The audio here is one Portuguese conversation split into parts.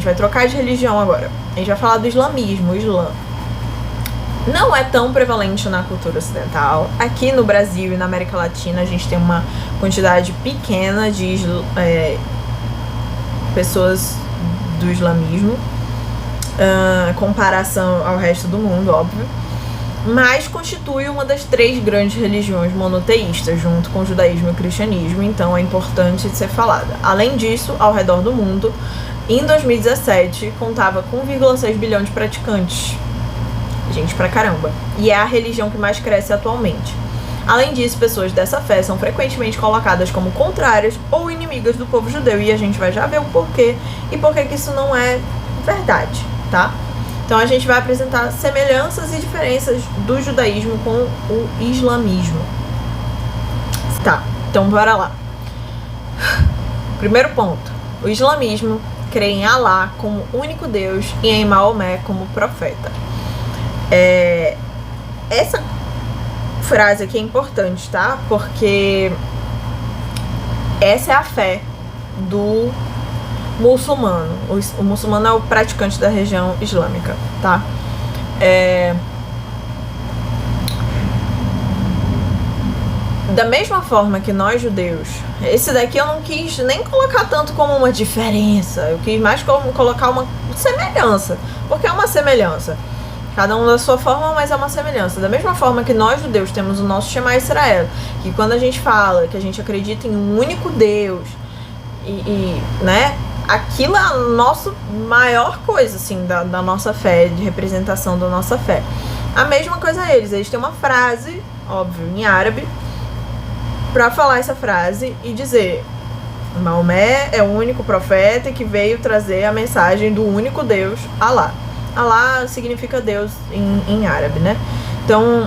gente vai trocar de religião agora. A gente vai falar do islamismo, o Islã. Não é tão prevalente na cultura ocidental. Aqui no Brasil e na América Latina a gente tem uma quantidade pequena de pessoas do islamismo, comparação ao resto do mundo, óbvio, mas constitui uma das 3 grandes religiões monoteístas, junto com o judaísmo e o cristianismo, então é importante ser falada. Além disso, ao redor do mundo, em 2017, contava com 1,6 bilhão de praticantes. Gente pra caramba. E é a religião que mais cresce atualmente. Além disso, pessoas dessa fé são frequentemente colocadas como contrárias ou inimigas do povo judeu, e a gente vai já ver o porquê e por que isso não é verdade, tá? Então a gente vai apresentar semelhanças e diferenças do judaísmo com o islamismo. Tá, então bora lá. Primeiro ponto. O islamismo crê em Alá como único Deus e em Maomé como profeta. Essa frase aqui é importante, tá? Porque essa é a fé do muçulmano. O muçulmano é o praticante da religião islâmica, tá? Da mesma forma que nós judeus, esse daqui eu não quis nem colocar tanto como uma diferença, eu quis mais como colocar uma semelhança, porque é uma semelhança. Cada um da sua forma, mas é uma semelhança. Da mesma forma que nós judeus temos o nosso Shema Israel, que quando a gente fala que a gente acredita em um único Deus, né, aquilo é a nossa maior coisa, assim, da nossa fé, de representação da nossa fé. A mesma coisa eles têm uma frase, óbvio, em árabe, pra falar essa frase e dizer: Maomé é o único profeta que veio trazer a mensagem do único Deus, Alá. Alá significa Deus em árabe, né? Então,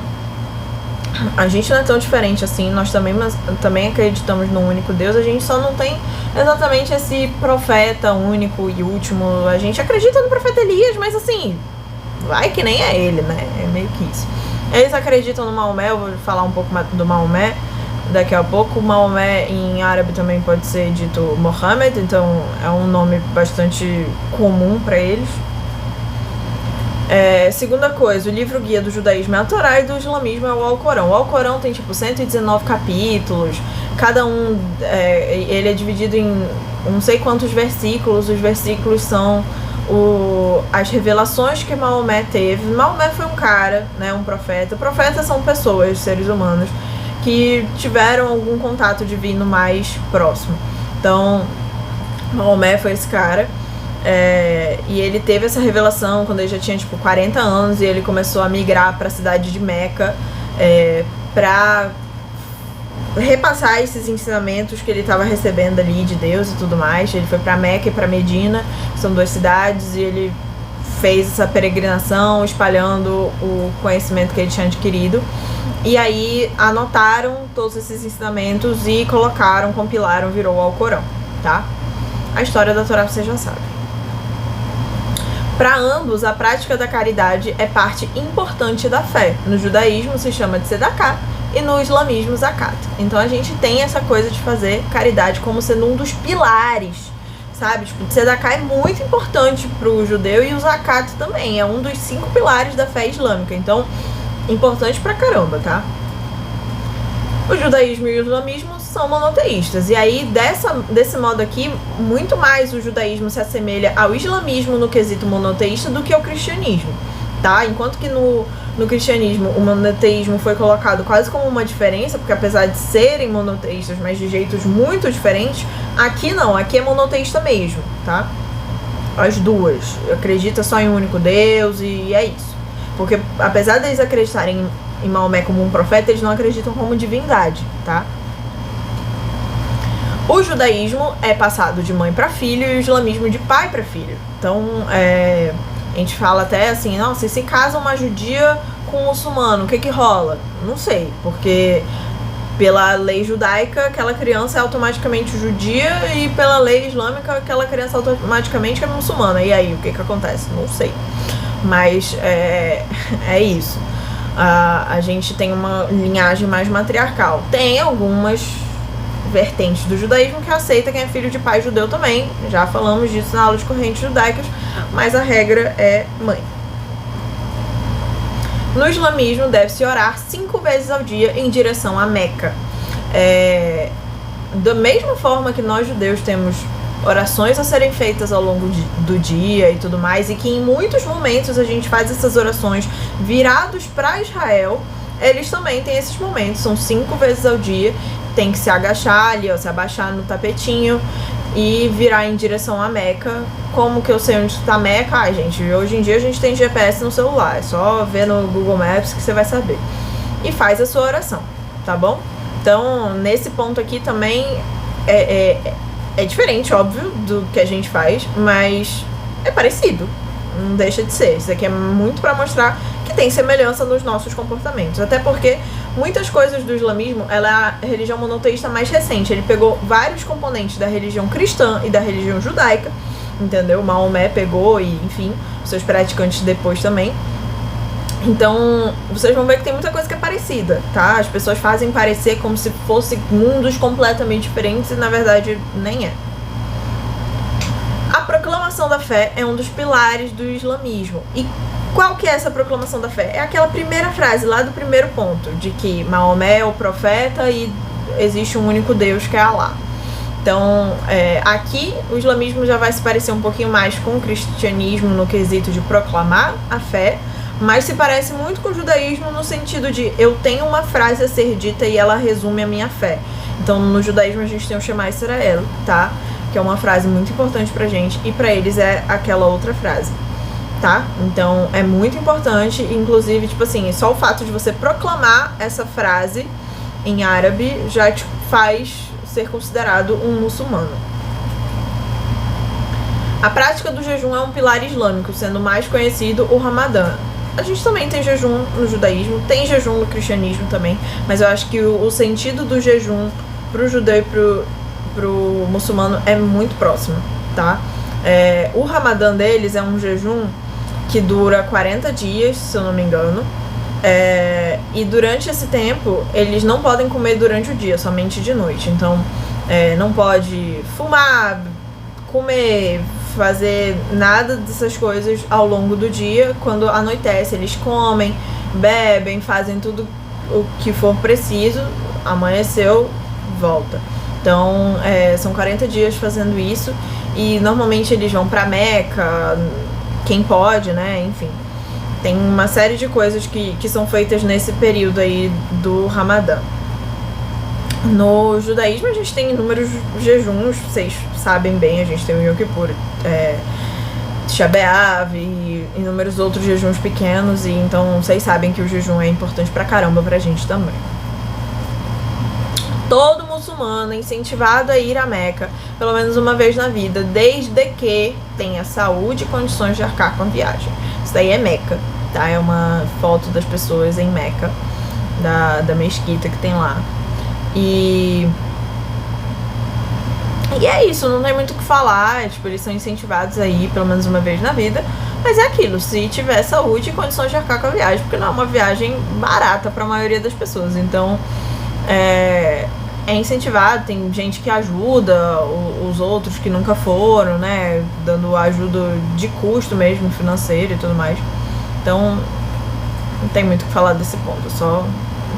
a gente não é tão diferente assim, nós também acreditamos no único Deus, a gente só não tem exatamente esse profeta único e último. A gente acredita no profeta Elias, mas assim, vai que nem é ele, né? É meio que isso. Eles acreditam no Maomé, eu vou falar um pouco do Maomé daqui a pouco. Maomé em árabe também pode ser dito Mohammed, então é um nome bastante comum para eles. Segunda coisa, o livro guia do judaísmo é a Torá e do islamismo é o Alcorão. O Alcorão tem tipo 119 capítulos, cada um ele é dividido em não sei quantos versículos. Os versículos são as revelações que Maomé teve. Maomé foi um cara, né, um profeta. Profetas são pessoas, seres humanos, que tiveram algum contato divino mais próximo. Então, Maomé foi esse cara. E ele teve essa revelação quando ele já tinha tipo 40 anos, e ele começou a migrar para a cidade de Meca para repassar esses ensinamentos que ele estava recebendo ali de Deus e tudo mais. Ele foi para Meca e para Medina, que são 2 cidades, e ele fez essa peregrinação espalhando o conhecimento que ele tinha adquirido. E aí anotaram todos esses ensinamentos e compilaram, virou o Alcorão, tá? A história da Torá você já sabe. Para ambos, a prática da caridade é parte importante da fé. No judaísmo se chama de Sedaká e no islamismo Zakat. Então a gente tem essa coisa de fazer caridade como sendo um dos pilares, sabe? Tipo, o Sedaká é muito importante pro judeu e o Zakat também. É um dos 5 pilares da fé islâmica. Então, importante pra caramba, tá? O judaísmo e o islamismo são monoteístas. E aí, desse modo aqui, muito mais o judaísmo se assemelha ao islamismo no quesito monoteísta do que ao cristianismo, tá? Enquanto que no cristianismo o monoteísmo foi colocado quase como uma diferença, porque apesar de serem monoteístas, mas de jeitos muito diferentes, aqui não, aqui é monoteísta mesmo, tá? As duas. Acredita só em um único Deus e é isso. Porque apesar deles acreditarem em Maomé como um profeta, eles não acreditam como divindade, tá? O judaísmo é passado de mãe para filho e o islamismo de pai para filho. Então, a gente fala até assim, nossa, se casa uma judia com um muçulmano, o que rola? Não sei, porque pela lei judaica, aquela criança é automaticamente judia, e pela lei islâmica, aquela criança automaticamente é muçulmana. E aí, o que acontece? Não sei. Mas é isso. A gente tem uma linhagem mais matriarcal. Tem algumas vertente do judaísmo que aceita quem é filho de pai judeu também. Já falamos disso na aula de correntes judaicas, mas a regra é mãe. No islamismo, deve-se orar 5 vezes ao dia em direção a Meca. Da mesma forma que nós judeus temos orações a serem feitas ao longo do dia e tudo mais, e que em muitos momentos a gente faz essas orações virados para Israel, eles também têm esses momentos, são 5 vezes ao dia, tem que se agachar ali, ó, se abaixar no tapetinho e virar em direção a Meca. Como que eu sei onde está Meca? Ai, gente, hoje em dia a gente tem GPS no celular, é só ver no Google Maps que você vai saber. E faz a sua oração, tá bom? Então, nesse ponto aqui também é diferente, óbvio, do que a gente faz, mas é parecido, não deixa de ser. Isso aqui é muito para mostrar que tem semelhança nos nossos comportamentos, até porque muitas coisas do islamismo, ela é a religião monoteísta mais recente. Ele pegou vários componentes da religião cristã e da religião judaica, entendeu? Maomé pegou e, enfim, seus praticantes depois também. Então, vocês vão ver que tem muita coisa que é parecida, tá? As pessoas fazem parecer como se fossem mundos completamente diferentes e, na verdade, nem é. A proclamação da fé é um dos pilares do islamismo. E qual que é essa proclamação da fé? É aquela primeira frase lá do primeiro ponto, de que Maomé é o profeta e existe um único Deus que é Alá. Então, aqui o islamismo já vai se parecer um pouquinho mais com o cristianismo no quesito de proclamar a fé, mas se parece muito com o judaísmo no sentido de eu tenho uma frase a ser dita e ela resume a minha fé. Então, no judaísmo a gente tem o Shema Israel, tá? Que é uma frase muito importante pra gente, e pra eles é aquela outra frase, tá? Então, é muito importante, inclusive, tipo assim, só o fato de você proclamar essa frase em árabe já te faz ser considerado um muçulmano. A prática do jejum é um pilar islâmico, sendo mais conhecido o Ramadã. A gente também tem jejum no judaísmo, tem jejum no cristianismo também, mas eu acho que o sentido do jejum pro judeu e pro muçulmano é muito próximo, tá? O Ramadã deles é um jejum que dura 40 dias, se eu não me engano, e durante esse tempo eles não podem comer durante o dia, somente de noite. Então não pode fumar, comer, fazer nada dessas coisas ao longo do dia. Quando anoitece, eles comem, bebem, fazem tudo o que for preciso. Amanheceu, volta. Então, são 40 dias fazendo isso. E normalmente eles vão pra Meca, quem pode, né? Enfim, tem uma série de coisas que são feitas nesse período aí do Ramadã. No judaísmo a gente tem inúmeros jejuns, vocês sabem bem, a gente tem o Yom Kippur, Tisha B'Av e inúmeros outros jejuns pequenos, e então vocês sabem que o jejum é importante pra caramba pra gente também. Todo muçulmano é incentivado a ir a Meca pelo menos uma vez na vida, desde que tenha saúde e condições de arcar com a viagem. Isso daí é Meca, tá? É uma foto das pessoas em Meca, da mesquita que tem lá. E é isso, não tem muito o que falar, tipo, eles são incentivados a ir pelo menos uma vez na vida, mas é aquilo, se tiver saúde e condições de arcar com a viagem, porque não é uma viagem barata para a maioria das pessoas, então é incentivado, tem gente que ajuda os outros que nunca foram, né, dando ajuda de custo mesmo, financeiro e tudo mais, então não tem muito o que falar desse ponto, só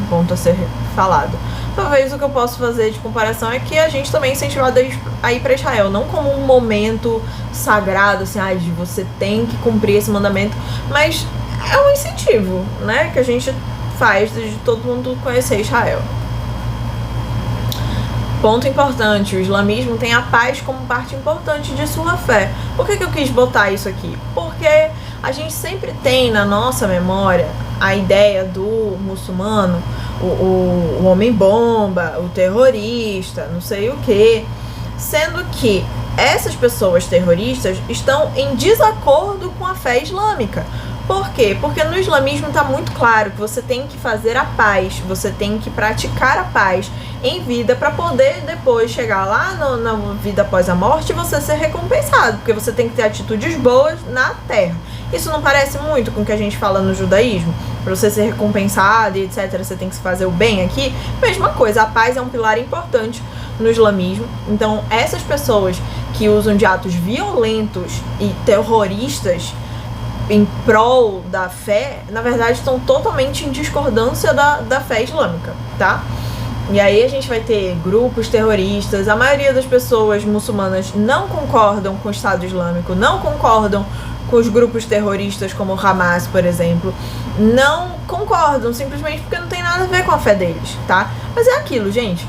um ponto a ser falado. Talvez o que eu posso fazer de comparação é que a gente também é incentivado a ir para Israel, não como um momento sagrado, assim, você tem que cumprir esse mandamento, mas é um incentivo, né, que a gente faz de todo mundo conhecer Israel. Ponto importante, o islamismo tem a paz como parte importante de sua fé. Por que eu quis botar isso aqui? Porque a gente sempre tem na nossa memória a ideia do muçulmano, o homem-bomba, o terrorista, não sei o que, sendo que essas pessoas terroristas estão em desacordo com a fé islâmica. Por quê? Porque no islamismo está muito claro que você tem que fazer a paz, você tem que praticar a paz em vida para poder depois chegar lá na vida após a morte e você ser recompensado, porque você tem que ter atitudes boas na terra. Isso não parece muito com o que a gente fala no judaísmo? Para você ser recompensado e etc, você tem que fazer o bem aqui? Mesma coisa, a paz é um pilar importante no islamismo. Então, essas pessoas que usam de atos violentos e terroristas em prol da fé, na verdade, estão totalmente em discordância da fé islâmica, tá? E aí a gente vai ter grupos terroristas, a maioria das pessoas muçulmanas não concordam com o Estado Islâmico, não concordam com os grupos terroristas como o Hamas, por exemplo, não concordam, simplesmente porque não tem nada a ver com a fé deles, tá? Mas é aquilo, gente.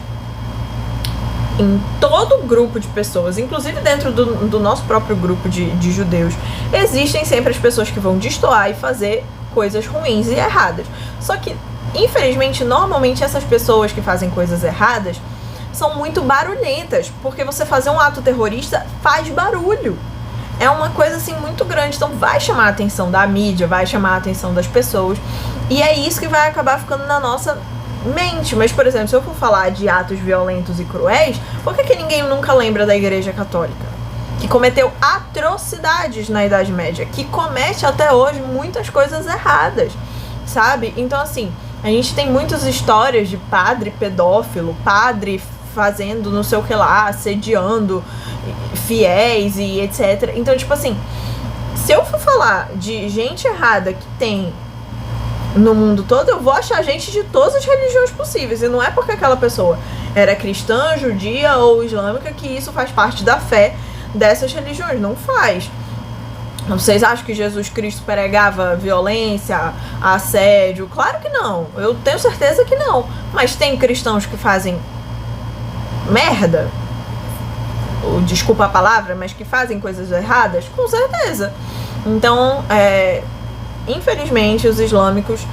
Em todo grupo de pessoas, inclusive dentro do nosso próprio grupo de judeus, existem sempre as pessoas que vão destoar e fazer coisas ruins e erradas. Só que, infelizmente, normalmente essas pessoas que fazem coisas erradas são muito barulhentas, porque você fazer um ato terrorista faz barulho. É uma coisa assim muito grande, então vai chamar a atenção da mídia, vai chamar a atenção das pessoas, e é isso que vai acabar ficando na nossa mente. Mas, por exemplo, se eu for falar de atos violentos e cruéis, por que ninguém nunca lembra da Igreja Católica? Que cometeu atrocidades na Idade Média, que comete até hoje muitas coisas erradas, sabe? Então, assim, a gente tem muitas histórias de padre pedófilo, padre fazendo não sei o que lá, assediando fiéis e etc. Então, tipo assim, se eu for falar de gente errada que tem no mundo todo, eu vou achar gente de todas as religiões possíveis. E não é porque aquela pessoa era cristã, judia ou islâmica que isso faz parte da fé dessas religiões. Não faz. Vocês acham que Jesus Cristo pregava violência, assédio? Claro que não. Eu tenho certeza que não. Mas tem cristãos que fazem merda, desculpa a palavra, mas que fazem coisas erradas? Com certeza. Então, infelizmente, os islâmicos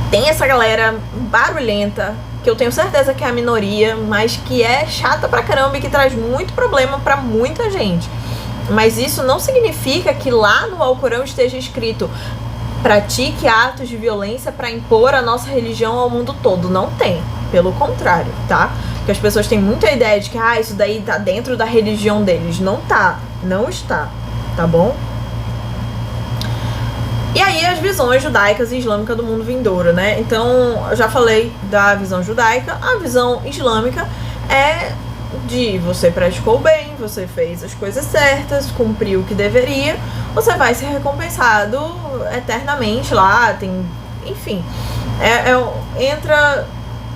tem essa galera barulhenta, que eu tenho certeza que é a minoria, mas que é chata pra caramba e que traz muito problema pra muita gente. Mas isso não significa que lá no Alcorão esteja escrito: pratique atos de violência para impor a nossa religião ao mundo todo. Não tem. Pelo contrário, tá? Porque as pessoas têm muita ideia de que isso daí tá dentro da religião deles. Não tá. Não está. Tá bom? E aí as visões judaicas e islâmicas do mundo vindouro, né? Então, eu já falei da visão judaica. A visão islâmica é de você praticou bem, você fez as coisas certas, cumpriu o que deveria, você vai ser recompensado eternamente lá, tem, enfim,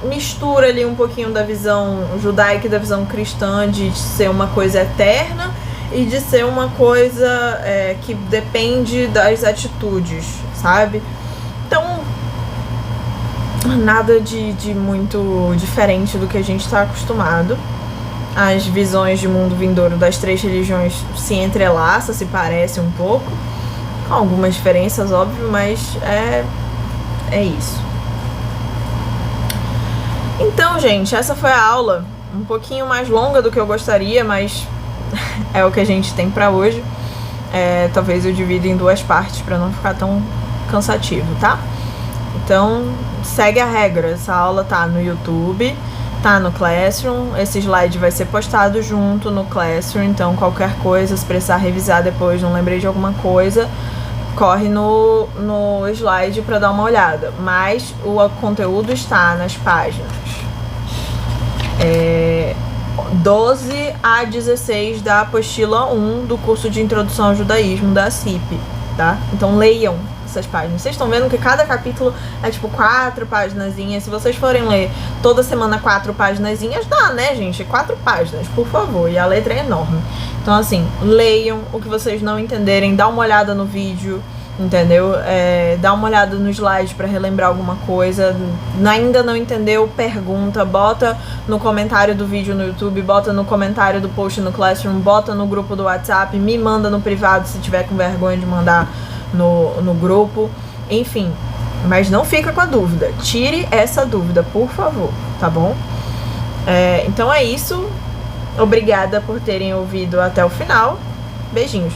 mistura ali um pouquinho da visão judaica e da visão cristã de ser uma coisa eterna e de ser uma coisa que depende das atitudes, sabe? Então, nada de muito diferente do que a gente está acostumado. As visões de mundo vindouro das três religiões se entrelaçam, se parecem um pouco, com algumas diferenças, óbvio, mas é isso. Então, gente, essa foi a aula, um pouquinho mais longa do que eu gostaria, mas é o que a gente tem pra hoje. Talvez eu divida em duas partes pra não ficar tão cansativo, tá? Então, segue a regra. Essa aula tá no YouTube, tá no Classroom. Esse slide vai ser postado junto no Classroom, então qualquer coisa, se precisar revisar depois, não lembrei de alguma coisa, corre no slide para dar uma olhada. Mas o conteúdo está nas páginas 12 a 16 da apostila 1 do curso de Introdução ao Judaísmo da CIP, tá? Então leiam essas páginas. Vocês estão vendo que cada capítulo é tipo 4 paginazinhas. Se vocês forem ler toda semana 4 paginazinhas, dá, né, gente? 4 páginas, por favor. E a letra é enorme. Então, assim, leiam o que vocês não entenderem, dá uma olhada no vídeo, entendeu? Dá uma olhada no slide pra relembrar alguma coisa. Ainda não entendeu? Pergunta, bota no comentário do vídeo no YouTube, bota no comentário do post no Classroom, bota no grupo do WhatsApp, me manda no privado se tiver com vergonha de mandar no grupo, enfim. Mas não fica com a dúvida, tire essa dúvida, por favor, tá bom? Então é isso. Obrigada por terem ouvido até o final. Beijinhos.